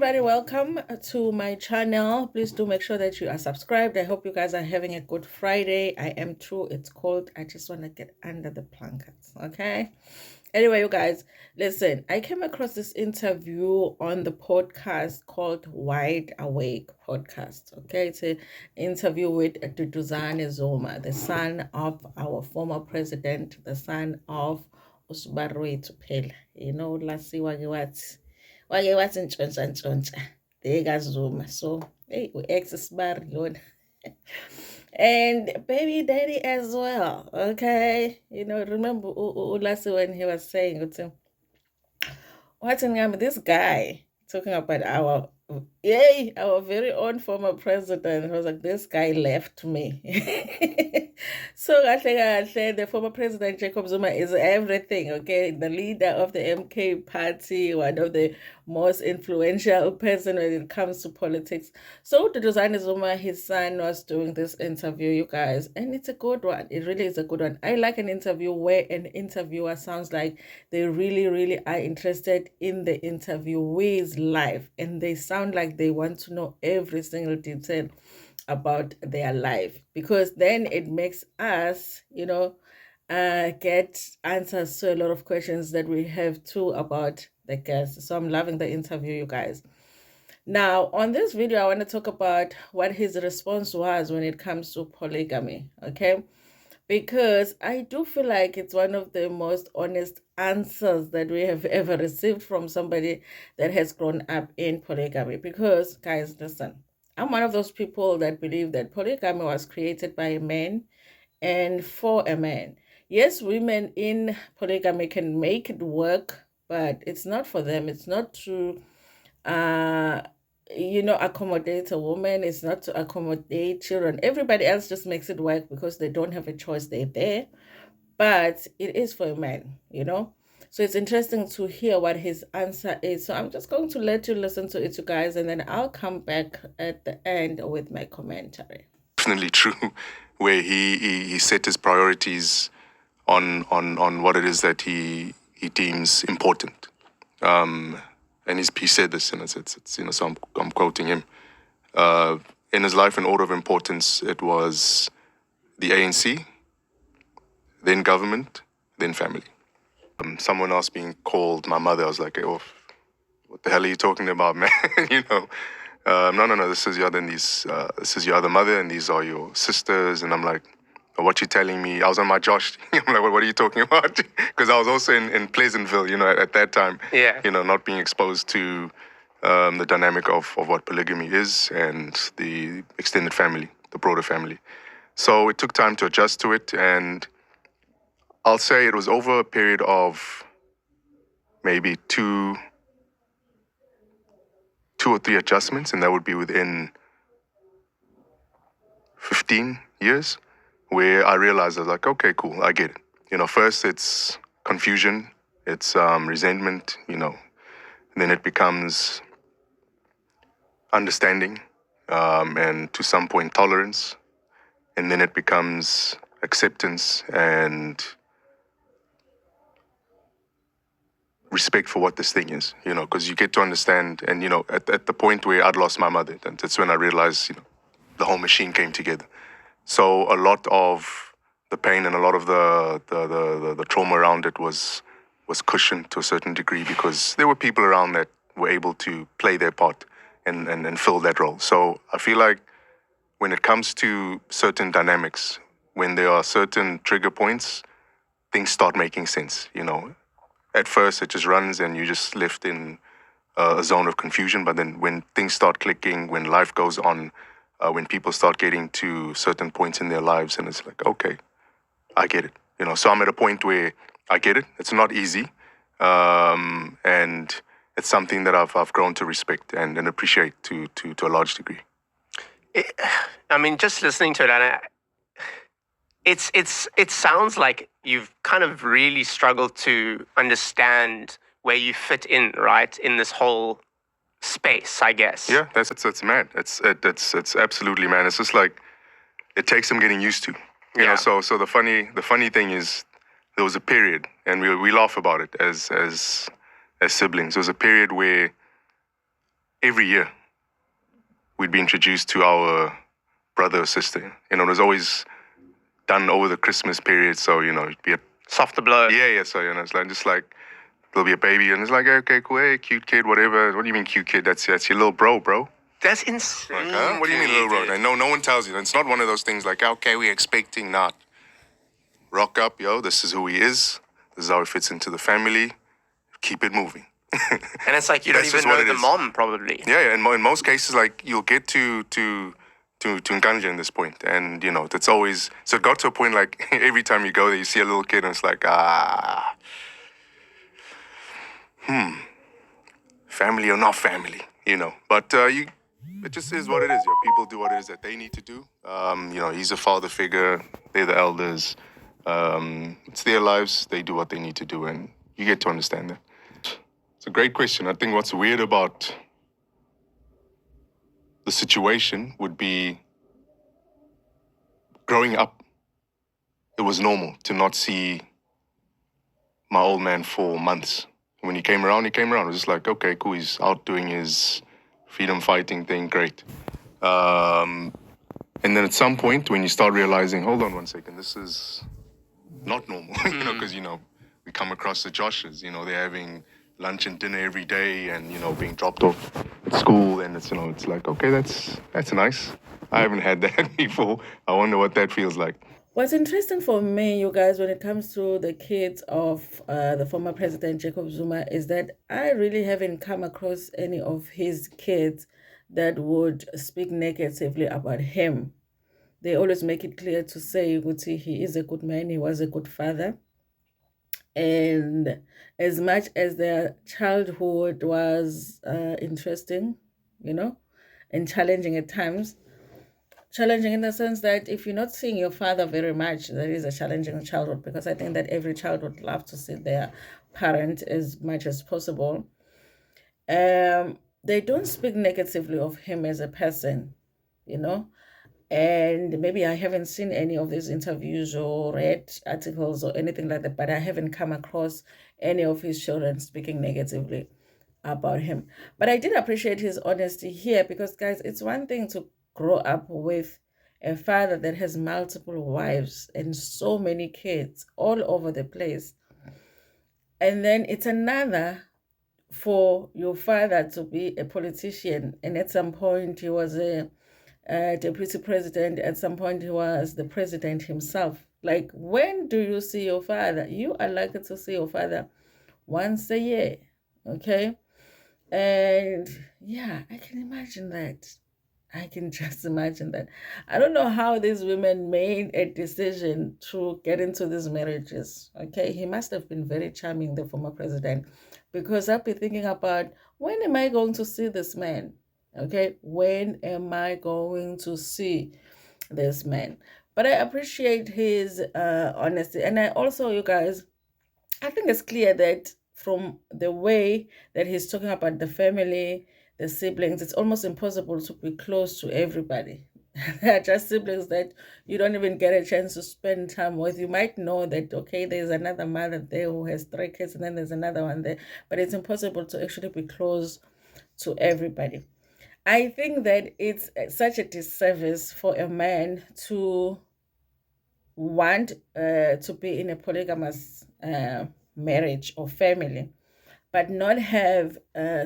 everybody, welcome to my channel. Please do make sure that you are subscribed. I hope you guys are having a good Friday. I am too. It's cold. I just want to get under the blankets, okay? Anyway, you guys, listen, I came across this interview on the podcast called Wide Awake Podcast, okay? It's an interview with Duduzani Zuma, the son of our former president, the son of Usubaru Tupela. You know, let's see what what's in Choncha. There goes Zuma. So, hey, we ex bar Lord. And baby daddy as well. Okay. You know, remember Ulasi when he was saying, what's in this guy talking about our very own former president. I was like, this guy left me. So the former president Jacob Zuma is everything, okay? The leader of the MK party, one of the most influential person when it comes to politics. So Duduzani Zuma, his son, was doing this interview, you guys, and it's a good one. It really is a good one. I like an interview where an interviewer sounds like they really are interested in the interviewee's life, and they sound like they want to know every single detail about their life, because then it makes us, get answers to a lot of questions that we have too about the guests. So I'm loving the interview, you guys. Now, on this video, I want to talk about what his response was when it comes to polygamy, okay? Because I do feel like it's one of the most honest answers that we have ever received from somebody that has grown up in polygamy. Because, guys, listen, I'm one of those people that believe that polygamy was created by a man and for a man. Yes, women in polygamy can make it work, but it's not for them. It's not to accommodate a woman. It's not to accommodate children. Everybody else just makes it work because they don't have a choice. They're there. But it is for a man, So it's interesting to hear what his answer is. So I'm just going to let you listen to it, you guys, and then I'll come back at the end with my commentary. Definitely true, where he set his priorities on what it is that he deems important. And he said this, and it's so I'm quoting him. In his life, in order of importance, it was the ANC, then government, then family. Someone else being called my mother, I was like, oh, what the hell are you talking about, man? No, this is your other mother, and these are your sisters. And I'm like, what you telling me? I was on my Josh. I'm like, what are you talking about? Because I was also in Pleasantville, at that time. Yeah. Not being exposed to the dynamic of what polygamy is and the extended family, the broader family. So it took time to adjust to it, and I'll say it was over a period of maybe two or three adjustments, and that would be within 15 years, where I realized I was like, okay, cool, I get it. First it's confusion, it's resentment, and then it becomes understanding, and to some point tolerance, and then it becomes acceptance and respect for what this thing is, because you get to understand, and at the point where I'd lost my mother, that's when I realized, the whole machine came together. So a lot of the pain and a lot of the trauma around it was cushioned to a certain degree, because there were people around that were able to play their part and fill that role. So I feel like when it comes to certain dynamics, when there are certain trigger points, things start making sense, At first, it just runs and you're just left in a zone of confusion. But then when things start clicking, when life goes on, when people start getting to certain points in their lives, and it's like, okay, I get it. So I'm at a point where I get it. It's not easy. And it's something that I've grown to respect and appreciate to a large degree. Just listening to it, it sounds like you've kind of really struggled to understand where you fit in, right, in this whole space, I guess. Yeah, it's mad. It's absolutely mad. It's just like it takes some getting used to. You know. So the funny thing is, there was a period, and we laugh about it as siblings. There was a period where every year we'd be introduced to our brother or sister. You know, it was always done over the Christmas period. So, you know, it'd be a Softer blow. yeah. So, you know, it's like just like there'll be a baby and it's like, okay, cool, hey, cute kid, whatever. What do you mean cute kid? That's your little bro. That's insane. Like, huh? What do you mean little bro? Like, no one tells you. It's not one of those things like, okay, we're expecting not. Rock up, yo, this is who he is. This is how he fits into the family. Keep it moving. And it's like you don't That's even just what know it the is. mom, probably. Yeah, in most cases, like you'll get to Nkanja in this point, and you know that's always so. It got to a point like every time you go there, you see a little kid, and it's like family or not family, you know. But it just is what it is. People do what it is that they need to do. You know, he's a father figure. They're the elders. It's their lives. They do what they need to do, and you get to understand that. It's a great question. I think what's weird about the situation would be growing up, it was normal to not see my old man for months. When he came around, It was just like, okay, cool, he's out doing his freedom fighting thing, great. And then at some point, when you start realizing, hold on one second, this is not normal, you know, because, you know, we come across the Joshes, you know, they're having lunch and dinner every day and, you know, being dropped off at school. And it's, you know, it's like, okay, that's nice. I haven't had that before. I wonder what that feels like. What's interesting for me, you guys, when it comes to the kids of the former president Jacob Zuma, is that I really haven't come across any of his kids that would speak negatively about him. They always make it clear to say, Guti, he is a good man, he was a good father. And as much as their childhood was interesting, you know, and challenging at times, challenging in the sense that if you're not seeing your father very much, that is a challenging childhood, because I think that every child would love to see their parent as much as possible. They don't speak negatively of him as a person, you know. And maybe I haven't seen any of these interviews or read articles or anything like that, but I haven't come across any of his children speaking negatively about him. But I did appreciate his honesty here, because, guys, it's one thing to grow up with a father that has multiple wives and so many kids all over the place. And then it's another for your father to be a politician. And at some point, he was a deputy president. At some point, he was the president himself. Like, when do you see your father? You are likely to see your father once a year, okay? And yeah, I can imagine that. I can just imagine that. I don't know how these women made a decision to get into these marriages. Okay, he must have been very charming, the former president, because I've been thinking about, when am I going to see this man? Okay, when am I going to see this man? But I appreciate his honesty. And I also, you guys, I think it's clear that from the way that he's talking about the family, the siblings, it's almost impossible to be close to everybody. They're just siblings that you don't even get a chance to spend time with. You might know that, okay, there's another mother there who has 3 kids, and then there's another one there, but it's impossible to actually be close to everybody. I think that it's such a disservice for a man to want to be in a polygamous marriage or family, but not have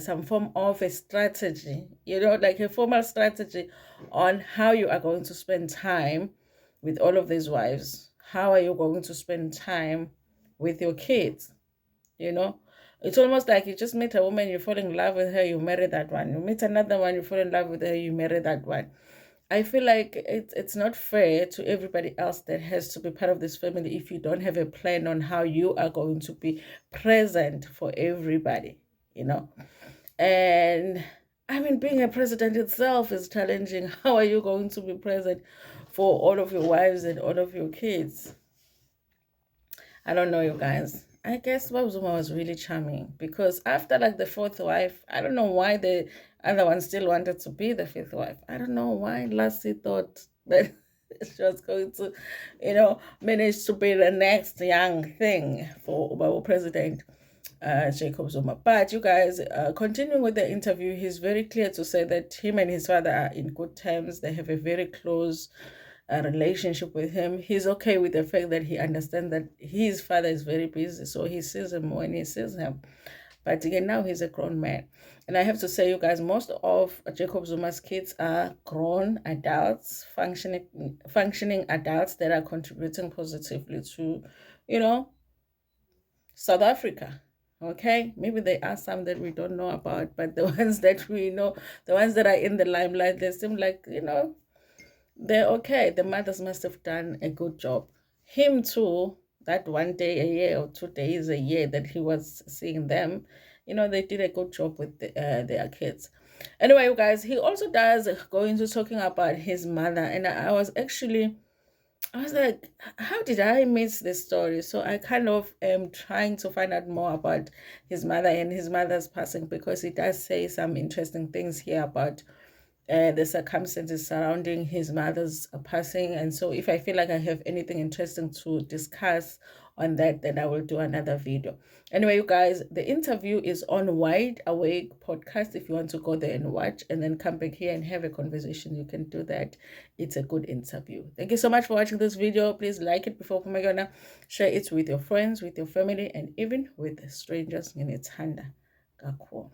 some form of a strategy, you know, like a formal strategy on how you are going to spend time with all of these wives. How are you going to spend time with your kids? You know, it's almost like you just meet a woman, you fall in love with her, you marry that one. You meet another one, you fall in love with her, you marry that one. I feel like it's not fair to everybody else that has to be part of this family if you don't have a plan on how you are going to be present for everybody, you know. And I mean, being a president itself is challenging. How are you going to be present for all of your wives and all of your kids? I don't know, you guys. I guess Babzuma was really charming, because after like the fourth wife, I don't know why the other one still wanted to be the fifth wife. I don't know why Lassie thought that she was going to, you know, manage to be the next young thing for Ubaba president. Jacob Zuma. But you guys, continuing with the interview, he's very clear to say that him and his father are in good terms. They have a very close relationship with him. He's okay with the fact that he understands that his father is very busy, so he sees him when he sees him. But again, now he's a grown man. And I have to say, you guys, most of Jacob Zuma's kids are grown adults, functioning adults that are contributing positively to, South Africa. Okay, maybe there are some that we don't know about, but the ones that we know, the ones that are in the limelight, they seem like, they're okay. The mothers must have done a good job. Him too, that one day a year or 2 days a year that he was seeing them, they did a good job with their kids. Anyway, you guys, he also does go into talking about his mother, and I was like, how did I miss this story? So I kind of am trying to find out more about his mother and his mother's passing, because he does say some interesting things here about the circumstances surrounding his mother's passing. And so if I feel like I have anything interesting to discuss on that, then I will do another video. Anyway, you guys, the interview is on Wide Awake podcast. If you want to go there and watch and then come back here and have a conversation, you can do that. It's a good interview. Thank you so much for watching this video. Please like it before Pumagana. Share it with your friends, with your family, and even with strangers in its hand. Kakwo.